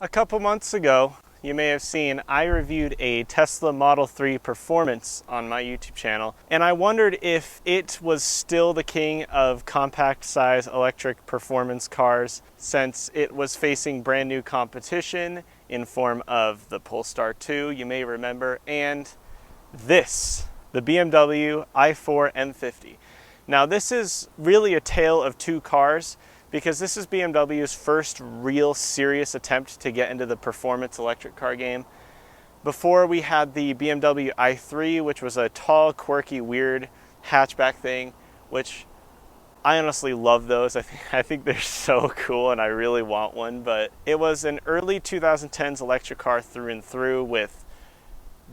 A couple months ago, you may have seen I reviewed a Tesla Model 3 Performance on my YouTube channel, and I wondered if it was still the king of compact size electric performance cars since it was facing brand new competition in form of the Polestar 2, you may remember, and this, the BMW i4 M50. Now this is really a tale of two cars, because this is BMW's first real serious attempt to get into the performance electric car game. Before, we had the BMW i3, which was a tall, quirky, weird hatchback thing, which I honestly love those. I think they're so cool and I really want one, but it was an early 2010s electric car through and through with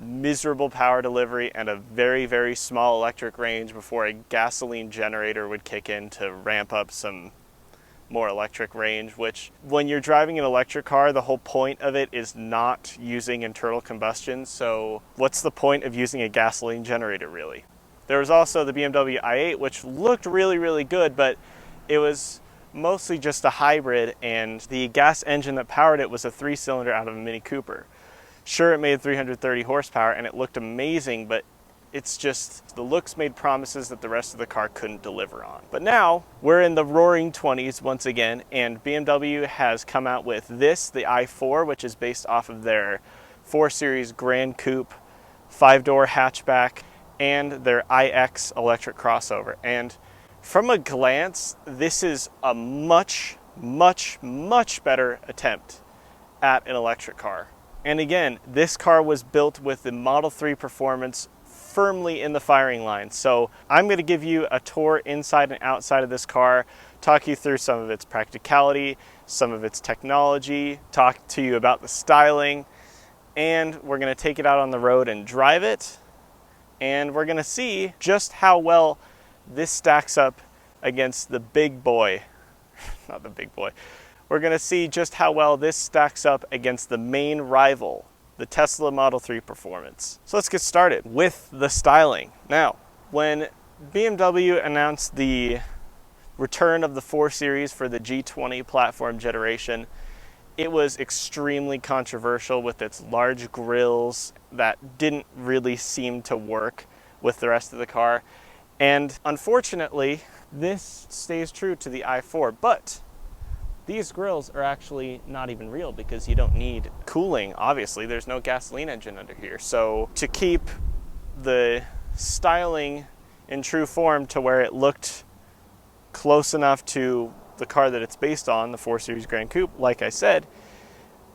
miserable power delivery and a very, very small electric range before a gasoline generator would kick in to ramp up some more electric range, which when you're driving an electric car, the whole point of it is not using internal combustion. So what's the point of using a gasoline generator really? There was also the BMW i8, which looked really, really good, but it was mostly just a hybrid, and the gas engine that powered it was a 3-cylinder out of a Mini Cooper. Sure, it made 330 horsepower and it looked amazing, but it's just the looks made promises that the rest of the car couldn't deliver on. But now we're in the roaring 20s once again, and BMW has come out with this, the i4, which is based off of their 4 Series Grand Coupe 5-door hatchback and their iX electric crossover. And from a glance, this is a much, much, much better attempt at an electric car. And again, this car was built with the Model 3 Performance firmly in the firing line. So I'm going to give you a tour inside and outside of this car, talk you through some of its practicality, some of its technology, talk to you about the styling, and we're going to take it out on the road and drive it, and we're going to see just how well this stacks up against the big boy. Not the big boy. We're going to see just how well this stacks up against the main rival, the Tesla Model 3 Performance. So let's get started with the styling. Now, when BMW announced the return of the 4 Series for the G20 platform generation, it was extremely controversial with its large grills that didn't really seem to work with the rest of the car. And unfortunately, this stays true to the i4, but these grills are actually not even real because you don't need cooling, obviously. There's no gasoline engine under here. So to keep the styling in true form to where it looked close enough to the car that it's based on, the 4 Series Grand Coupe, like I said,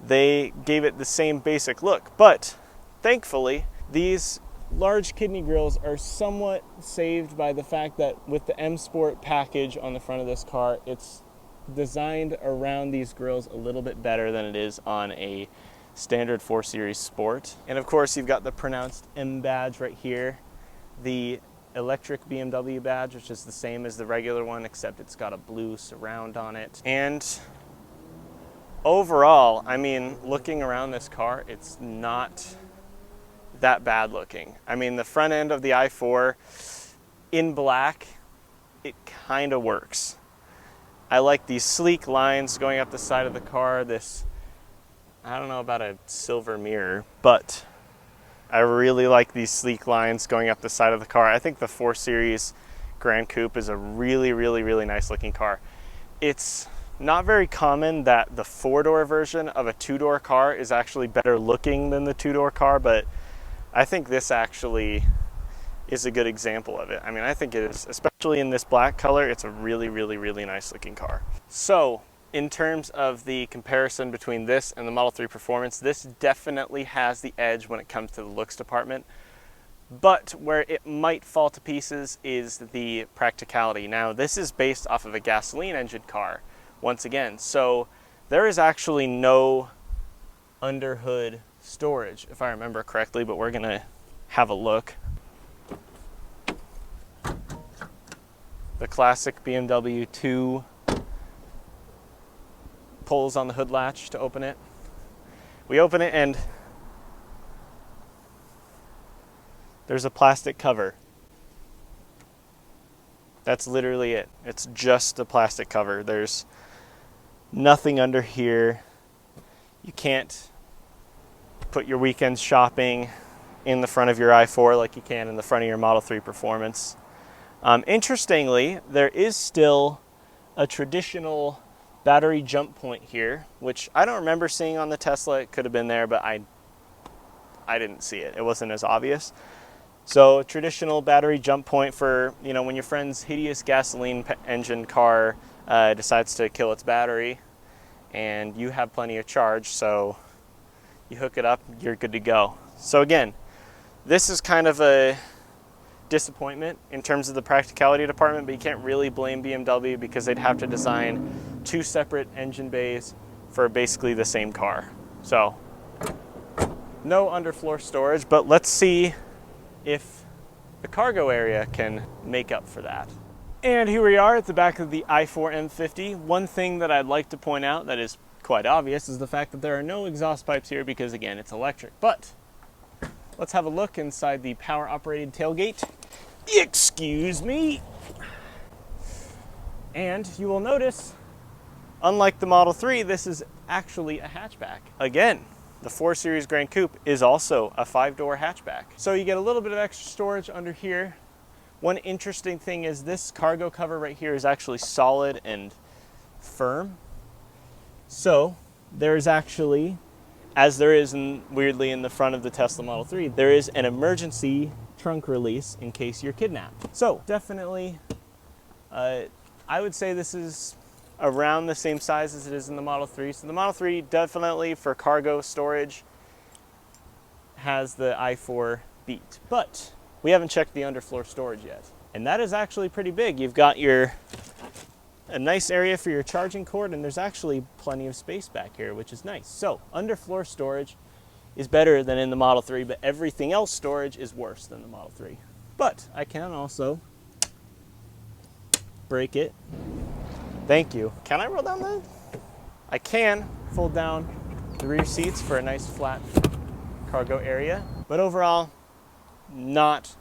they gave it the same basic look. But thankfully, these large kidney grills are somewhat saved by the fact that with the M Sport package on the front of this car, it's designed around these grills a little bit better than it is on a standard 4 Series Sport. And of course, you've got the pronounced M badge right here, the electric BMW badge, which is the same as the regular one, except it's got a blue surround on it. And overall, I mean, looking around this car, it's not that bad looking. I mean, the front end of the i4 in black, it kind of works. I like these sleek lines going up the side of the car, this, I don't know about a silver mirror, but I really like these sleek lines going up the side of the car. I think the 4 Series Grand Coupe is a really, really, really nice looking car. It's not very common that the 4-door version of a 2-door car is actually better looking than the 2-door car, but I think this actually is a good example of it. I mean, I think it is, especially in this black color, it's a really, really, really nice looking car. So in terms of the comparison between this and the Model 3 Performance, this definitely has the edge when it comes to the looks department. But where it might fall to pieces is the practicality. Now, this is based off of a gasoline engine car, once again. So there is actually no underhood storage, if I remember correctly, but we're gonna have a look. The classic BMW 2 pulls on the hood latch to open it. We open it and there's a plastic cover. That's literally it. It's just a plastic cover. There's nothing under here. You can't put your weekends shopping in the front of your i4 like you can in the front of your Model 3 Performance. Interestingly, there is still a traditional battery jump point here, which I don't remember seeing on the Tesla. It could have been there, but I didn't see it. It wasn't as obvious. So a traditional battery jump point for, you know, when your friend's hideous gasoline engine car decides to kill its battery and you have plenty of charge, so you hook it up, you're good to go. So again, this is kind of a disappointment in terms of the practicality department, but you can't really blame BMW because they'd have to design two separate engine bays for basically the same car. So no underfloor storage, but let's see if the cargo area can make up for that. And here we are at the back of the i4 M50. One thing that I'd like to point out that is quite obvious is the fact that there are no exhaust pipes here because, again, it's electric. But let's have a look inside the power-operated tailgate. Excuse me. And you will notice, unlike the Model 3, this is actually a hatchback. Again, the 4 Series Grand Coupe is also a 5-door hatchback. So you get a little bit of extra storage under here. One interesting thing is this cargo cover right here is actually solid and firm. So there's actually, as there is weirdly in the front of the Tesla Model 3, there is an emergency trunk release in case you're kidnapped. So definitely, I would say this is around the same size as it is in the Model 3. So the Model 3 definitely for cargo storage has the i4 beat. But we haven't checked the underfloor storage yet. And that is actually pretty big. You've got a nice area for your charging cord, and there's actually plenty of space back here, which is nice. So underfloor storage is better than in the Model 3, but everything else storage is worse than the Model 3. But I can also break it. Thank you. Can I roll down the? I can fold down the rear seats for a nice flat cargo area, but overall, not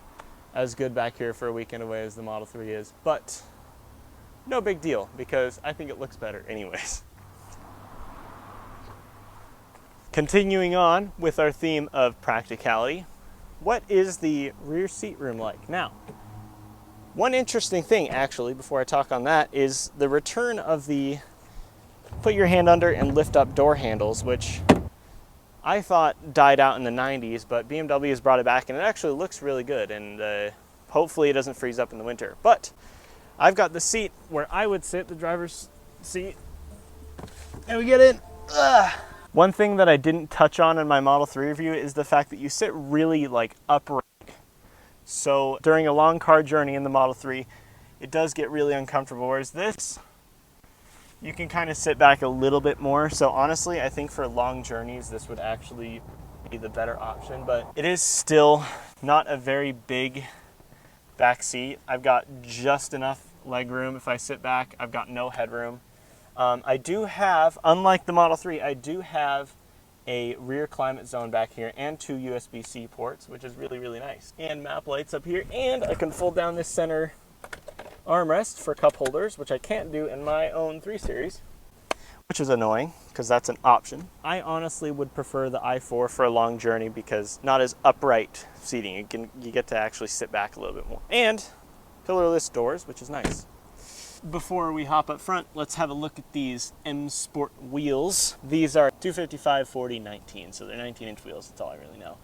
as good back here for a weekend away as the Model 3 is, but no big deal because I think it looks better anyways. Continuing on with our theme of practicality, what is the rear seat room like? Now, one interesting thing, actually, before I talk on that, is the return of the put your hand under and lift up door handles, which I thought died out in the 90s, but BMW has brought it back, and it actually looks really good, and hopefully it doesn't freeze up in the winter. But I've got the seat where I would sit, the driver's seat, and we get in. One thing that I didn't touch on in my Model 3 review is the fact that you sit really like upright. So during a long car journey in the Model 3, it does get really uncomfortable, whereas this, you can kind of sit back a little bit more. So honestly, I think for long journeys, this would actually be the better option, but it is still not a very big back seat. I've got just enough leg room. If I sit back, I've got no headroom. I do have, unlike the Model 3, I do have a rear climate zone back here and 2 USB-C ports, which is really, really nice. And map lights up here, and I can fold down this center armrest for cup holders, which I can't do in my own 3 Series, which is annoying because that's an option. I honestly would prefer the i4 for a long journey because not as upright seating. You get to actually sit back a little bit more. And pillarless doors, which is nice. Before we hop up front, let's have a look at these M Sport wheels. These are 255/40/19, so they're 19-inch wheels, that's all I really know.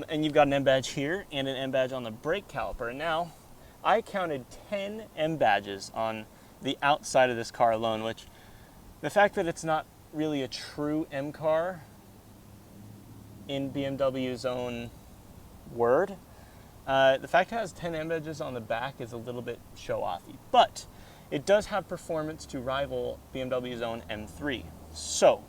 And you've got an M badge here and an M badge on the brake caliper. And now, I counted 10 M badges on the outside of this car alone, which the fact that it's not really a true M car in BMW's own word, the fact it has 10 M badges on the back is a little bit show-offy, but it does have performance to rival BMW's own M3. So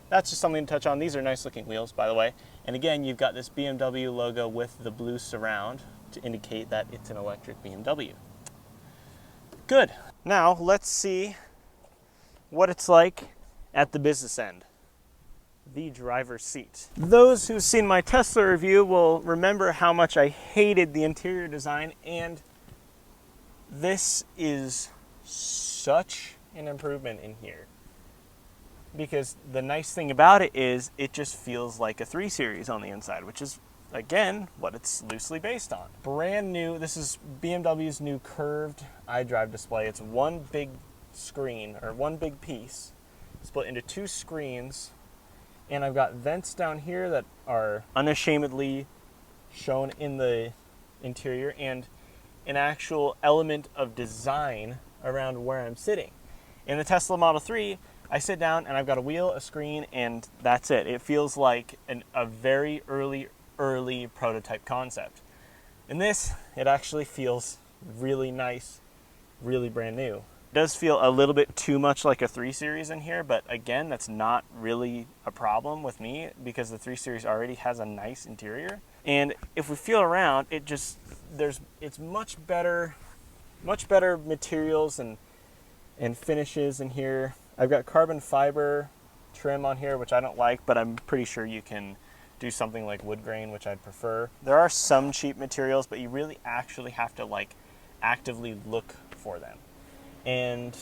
that's just something to touch on. These are nice looking wheels, by the way. And again, you've got this BMW logo with the blue surround to indicate that it's an electric BMW. Good. Now let's see what it's like at the business end. The driver's seat. Those who've seen my Tesla review will remember how much I hated the interior design, and this is such an improvement in here. because the nice thing about it is it just feels like a 3 Series on the inside, which is, again, what it's loosely based on. Brand new, this is BMW's new curved iDrive display. It's one big screen, or one big piece, split into 2 screens, and I've got vents down here that are unashamedly shown in the interior, and an actual element of design around where I'm sitting. In the Tesla Model 3, I sit down and I've got a wheel, a screen, and that's it. It feels like a very early prototype concept. In this, it actually feels really nice, really brand new. It does feel a little bit too much like a 3 Series in here, but again, that's not really a problem with me because the 3 Series already has a nice interior. And if we feel around, it's much better materials and finishes in here. I've got carbon fiber trim on here, which I don't like, but I'm pretty sure you can do something like wood grain, which I'd prefer. There are some cheap materials, but you really actually have to like actively look for them. And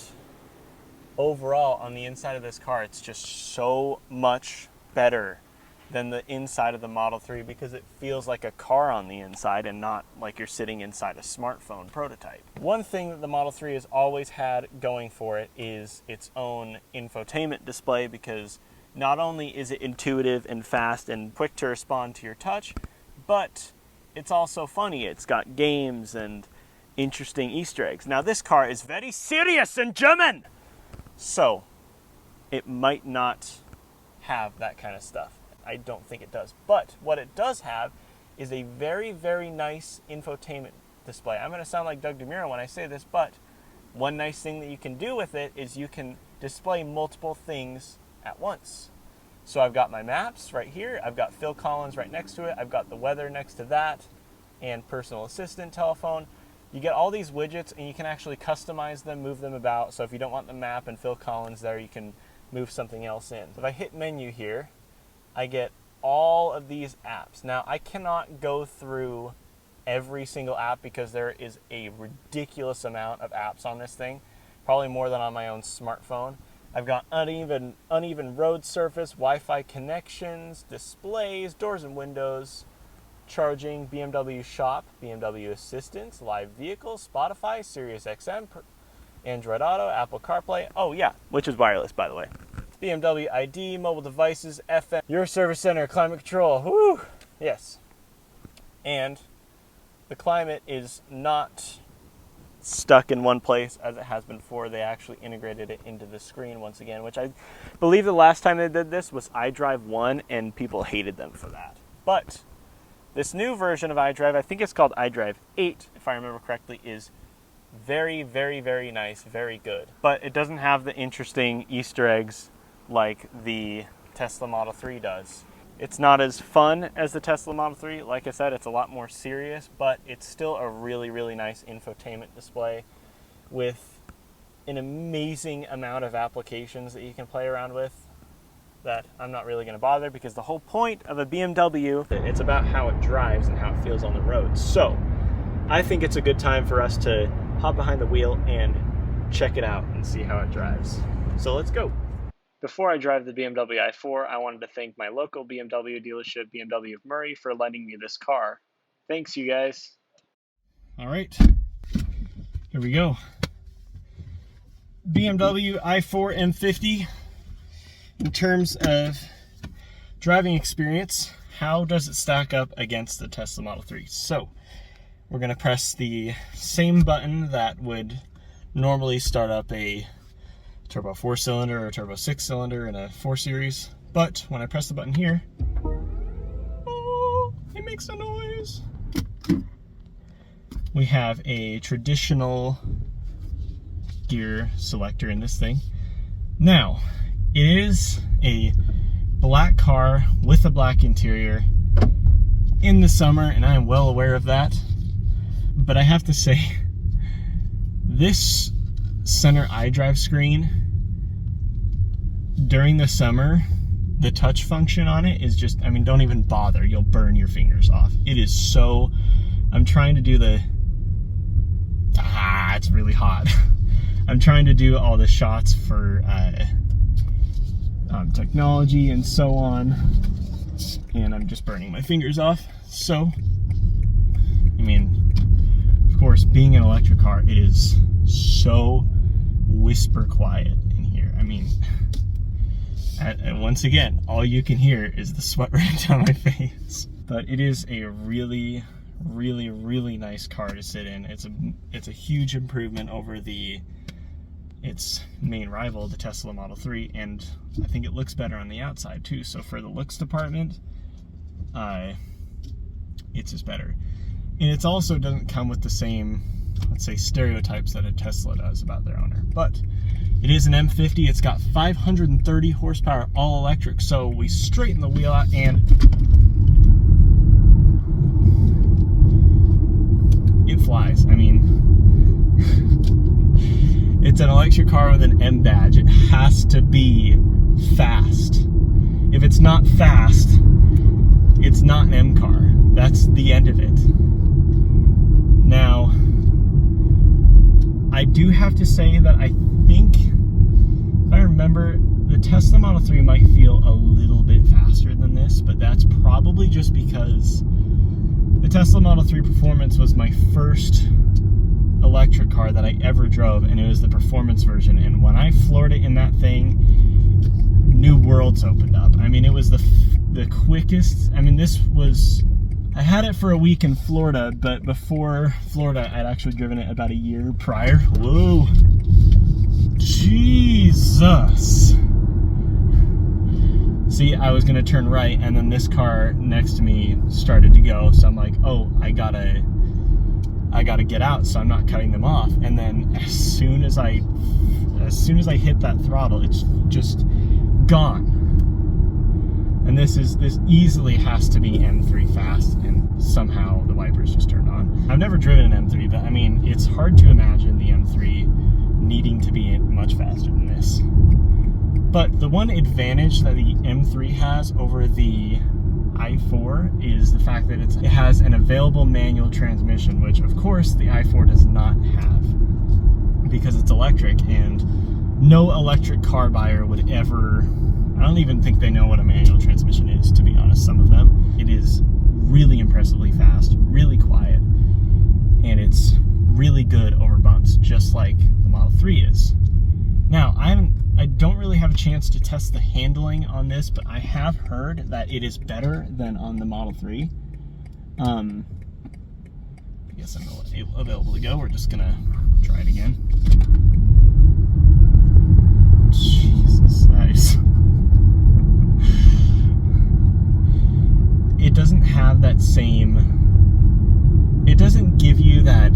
overall, on the inside of this car, it's just so much better than the inside of the Model 3 because it feels like a car on the inside and not like you're sitting inside a smartphone prototype. One thing that the Model 3 has always had going for it is its own infotainment display, because not only is it intuitive and fast and quick to respond to your touch, but it's also funny. It's got games and interesting Easter eggs. Now this car is very serious and German, so it might not have that kind of stuff. I don't think it does. But what it does have is a very, very nice infotainment display. I'm going to sound like Doug DeMuro when I say this, but one nice thing that you can do with it is you can display multiple things at once. So I've got my maps right here. I've got Phil Collins right next to it. I've got the weather next to that, and personal assistant telephone. You get all these widgets, and you can actually customize them, move them about. So if you don't want the map and Phil Collins there, you can move something else in. If I hit menu here, I get all of these apps. Now, I cannot go through every single app because there is a ridiculous amount of apps on this thing, probably more than on my own smartphone. I've got uneven road surface, Wi-Fi connections, displays, doors and windows, charging, BMW Shop, BMW Assistance, Live Vehicles, Spotify, Sirius XM, Android Auto, Apple CarPlay. Oh yeah, which is wireless, by the way. BMW ID, mobile devices, FM, your service center, climate control. Woo! Yes. And the climate is not stuck in one place as it has been before. They actually integrated it into the screen once again, which I believe the last time they did this was iDrive 1, and people hated them for that. But this new version of iDrive, I think it's called iDrive 8, if I remember correctly, is very, very, very nice, very good. But it doesn't have the interesting Easter eggs like the Tesla Model 3 does. It's not as fun as the Tesla Model 3. Like I said, it's a lot more serious, but it's still a really, really nice infotainment display with an amazing amount of applications that you can play around with that I'm not really going to bother, because the whole point of a BMW, it's about how it drives and how it feels on the road. So I think it's a good time for us to hop behind the wheel and check it out and see how it drives. So let's go. Before I drive the BMW i4, I wanted to thank my local BMW dealership, BMW of Murray, for lending me this car. Thanks, you guys. All right, here we go. BMW i4 M50. In terms of driving experience, how does it stack up against the Tesla Model 3? So we're going to press the same button that would normally start up a turbo 4-cylinder or a turbo 6-cylinder in a 4 Series. But when I press the button here, oh, it makes a noise. We have a traditional gear selector in this thing. Now, it is a black car with a black interior in the summer, and I am well aware of that. But I have to say, this center iDrive screen during the summer, the touch function on it is just, I mean, don't even bother. You'll burn your fingers off. It is so, I'm trying to do the, it's really hot. I'm trying to do all the shots for technology and so on. And I'm just burning my fingers off. So, I mean, of course, being an electric car, it is so whisper quiet in here. I mean, and once again, all you can hear is the sweat running down my face. But it is a really, really, really nice car to sit in. It's a huge improvement over its main rival, the Tesla Model 3, and I think it looks better on the outside too. So for the looks department, it's just better. And it also doesn't come with the same, let's say, stereotypes that a Tesla does about their owner. But it is an M50. It's got 530 horsepower, all electric. So we straighten the wheel out and it flies. I mean, it's an electric car with an M badge. It has to be fast. If it's not fast, it's not an M car. That's the end of it. Now, I do have to say that I think, if I remember, the Tesla Model 3 might feel a little bit faster than this, but that's probably just because the Tesla Model 3 Performance was my first electric car that I ever drove, and it was the performance version. And when I floored it in that thing, new worlds opened up. I mean, it was the quickest. I mean, this was, I had it for a week in Florida, but before Florida, I'd actually driven it about a year prior. Whoa, Jesus. See, I was gonna turn right, and then this car next to me started to go, so I'm like, oh, I gotta get out so I'm not cutting them off. And then as soon as I hit that throttle, it's just gone. And this easily has to be M3 fast, and somehow the wipers just turned on. I've never driven an M3, but I mean, it's hard to imagine the M3 needing to be much faster than this. But the one advantage that the M3 has over the i4 is the fact that it has an available manual transmission, which of course the i4 does not have because it's electric, and no electric car buyer would ever, I don't even think they know what a manual transmission is, to be honest, some of them. It is really impressively fast, really quiet, and it's really good over bumps, just like the Model 3 is. Now, I don't really have a chance to test the handling on this, but I have heard that it is better than on the Model 3. I guess I'm available to go. We're just gonna try it again. Jesus, nice. It doesn't have that same, it doesn't give you that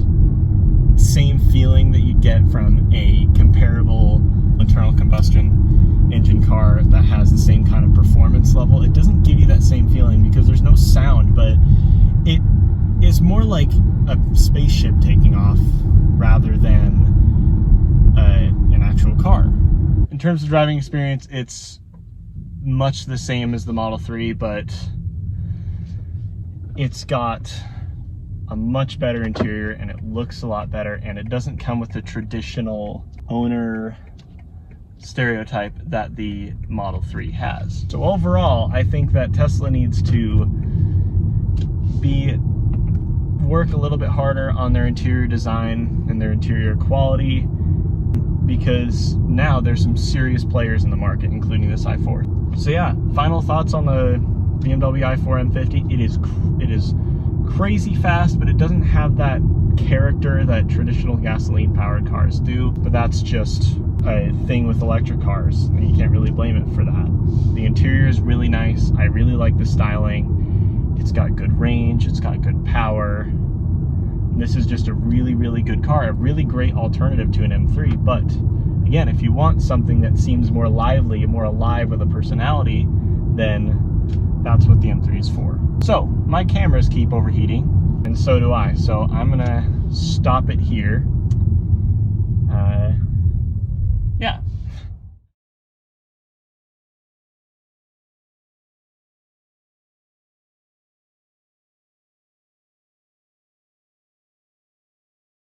same feeling that you get from a comparable internal combustion engine car that has the same kind of performance level. It doesn't give you that same feeling because there's no sound, but it is more like a spaceship taking off rather than an actual car. In terms of driving experience, it's much the same as the Model 3, but it's got a much better interior and it looks a lot better, and it doesn't come with the traditional owner stereotype that the Model 3 has. So overall, I think that Tesla needs to work a little bit harder on their interior design and their interior quality, because now there's some serious players in the market, including this i4. So yeah, final thoughts on the BMW i4 M50. It is crazy fast, but it doesn't have that character that traditional gasoline powered cars do. But that's just a thing with electric cars, and you can't really blame it for that. The interior is really nice. I really like the styling. It's got good range, it's got good power. And this is just a really, really good car, a really great alternative to an M3. But again, if you want something that seems more lively and more alive with a personality, then that's what the M3 is for. So my cameras keep overheating, and so do I. So I'm gonna stop it here